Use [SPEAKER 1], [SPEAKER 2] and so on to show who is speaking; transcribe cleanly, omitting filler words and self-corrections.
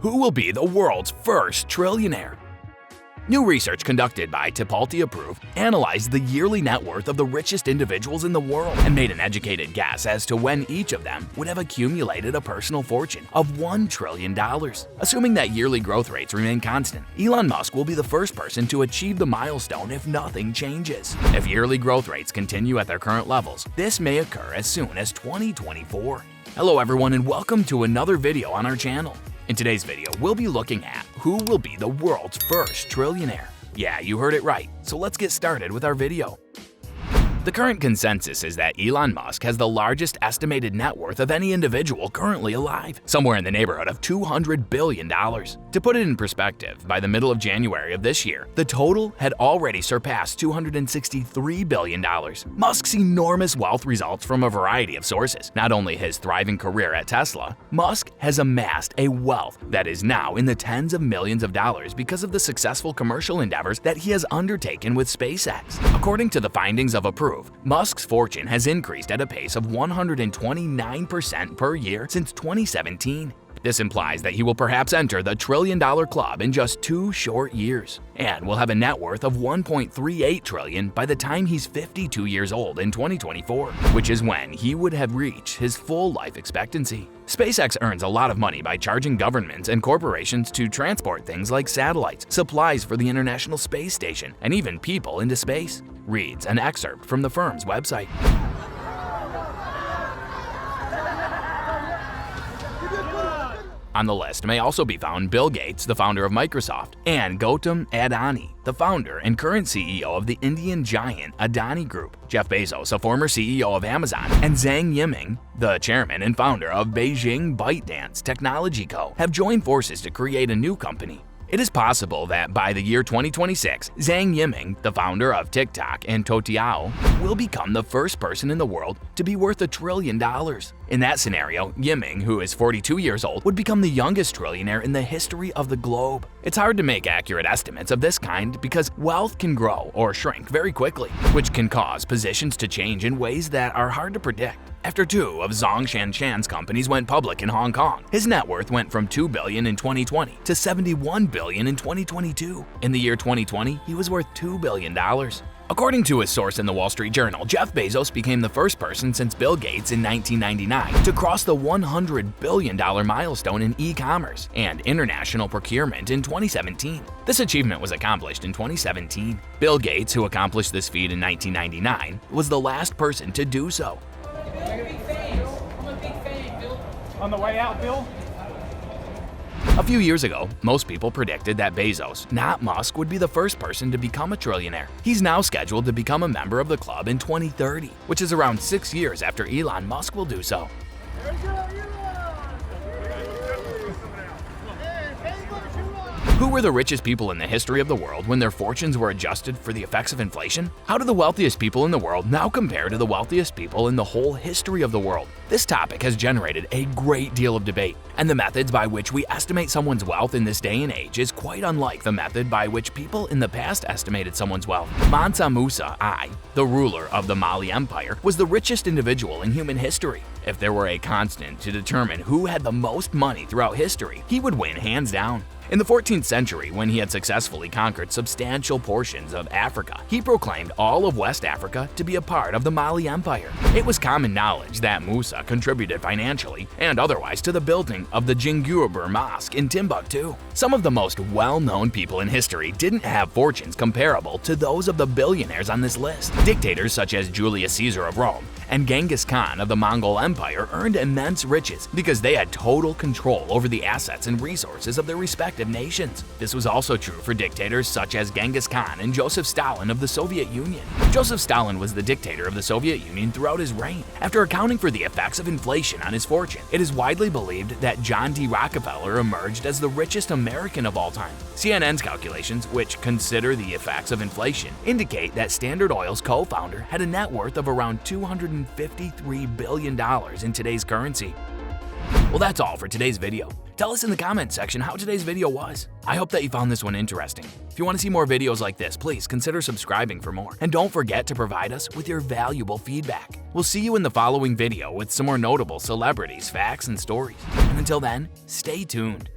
[SPEAKER 1] Who will be the world's first trillionaire? New research conducted by Tipalti Approved analyzed the yearly net worth of the richest individuals in the world and made an educated guess as to when each of them would have accumulated a personal fortune of $1 trillion. Assuming that yearly growth rates remain constant, Elon Musk will be the first person to achieve the milestone if nothing changes. If yearly growth rates continue at their current levels, this may occur as soon as 2024. Hello everyone and welcome to another video on our channel. In today's video, we'll be looking at who will be the world's first trillionaire. Yeah, you heard it right, so let's get started with our video. The current consensus is that Elon Musk has the largest estimated net worth of any individual currently alive, somewhere in the neighborhood of $200 billion. To put it in perspective, by the middle of January of this year, the total had already surpassed $263 billion. Musk's enormous wealth results from a variety of sources. Not only his thriving career at Tesla, Musk has amassed a wealth that is now in the tens of millions of dollars because of the successful commercial endeavors that he has undertaken with SpaceX. According to the findings of Approved, Musk's fortune has increased at a pace of 129% per year since 2017. This implies that he will perhaps enter the $1 trillion club in just 2 short years, and will have a net worth of $1.38 trillion by the time he's 52 years old in 2024, which is when he would have reached his full life expectancy. SpaceX earns a lot of money by charging governments and corporations to transport things like satellites, supplies for the International Space Station, and even people into space, reads an excerpt from the firm's website. On the list may also be found Bill Gates, the founder of Microsoft, and Gautam Adani, the founder and current CEO of the Indian giant Adani Group, Jeff Bezos, a former CEO of Amazon, and Zhang Yiming, the chairman and founder of Beijing ByteDance Technology Co., have joined forces to create a new company. It is possible that by the year 2026, Zhang Yiming, the founder of TikTok and Toutiao, will become the first person in the world to be worth $1 trillion. In that scenario, Yiming, who is 42 years old, would become the youngest trillionaire in the history of the globe. It's hard to make accurate estimates of this kind because wealth can grow or shrink very quickly, which can cause positions to change in ways that are hard to predict. After 2 of Zhong Shanshan's companies went public in Hong Kong, his net worth went from $2 billion in 2020 to $71 billion in 2022. In the year 2020, he was worth $2 billion. According to a source in the Wall Street Journal, Jeff Bezos became the first person since Bill Gates in 1999 to cross the $100 billion milestone in e-commerce and international procurement in 2017. This achievement was accomplished in 2017. Bill Gates, who accomplished this feat in 1999, was the last person to do so.
[SPEAKER 2] I'm a big fan, Bill.
[SPEAKER 3] On the way out, Bill?
[SPEAKER 1] A few years ago, most people predicted that Bezos, not Musk, would be the first person to become a trillionaire. He's now scheduled to become a member of the club in 2030, which is around 6 years after Elon Musk will do so. Who were the richest people in the history of the world when their fortunes were adjusted for the effects of inflation? How do the wealthiest people in the world now compare to the wealthiest people in the whole history of the world? This topic has generated a great deal of debate, and the methods by which we estimate someone's wealth in this day and age is quite unlike the method by which people in the past estimated someone's wealth. Mansa Musa I, the ruler of the Mali Empire, was the richest individual in human history. If there were a constant to determine who had the most money throughout history, he would win hands down. In the 14th century, when he had successfully conquered substantial portions of Africa, he proclaimed all of West Africa to be a part of the Mali Empire. It was common knowledge that Musa contributed financially and otherwise to the building of the Jingueber Mosque in Timbuktu. Some of the most well-known people in history didn't have fortunes comparable to those of the billionaires on this list. Dictators such as Julius Caesar of Rome and Genghis Khan of the Mongol Empire earned immense riches because they had total control over the assets and resources of their respective nations. This was also true for dictators such as Genghis Khan and Joseph Stalin of the Soviet Union. Joseph Stalin was the dictator of the Soviet Union throughout his reign. After accounting for the effects of inflation on his fortune, it is widely believed that John D. Rockefeller emerged as the richest American of all time. CNN's calculations, which consider the effects of inflation, indicate that Standard Oil's co-founder had a net worth of around $253 billion in today's currency. Well, that's all for today's video. Tell us in the comments section how today's video was. I hope that you found this one interesting. If you want to see more videos like this, please consider subscribing for more. And don't forget to provide us with your valuable feedback. We'll see you in the following video with some more notable celebrities, facts, and stories. And until then, stay tuned.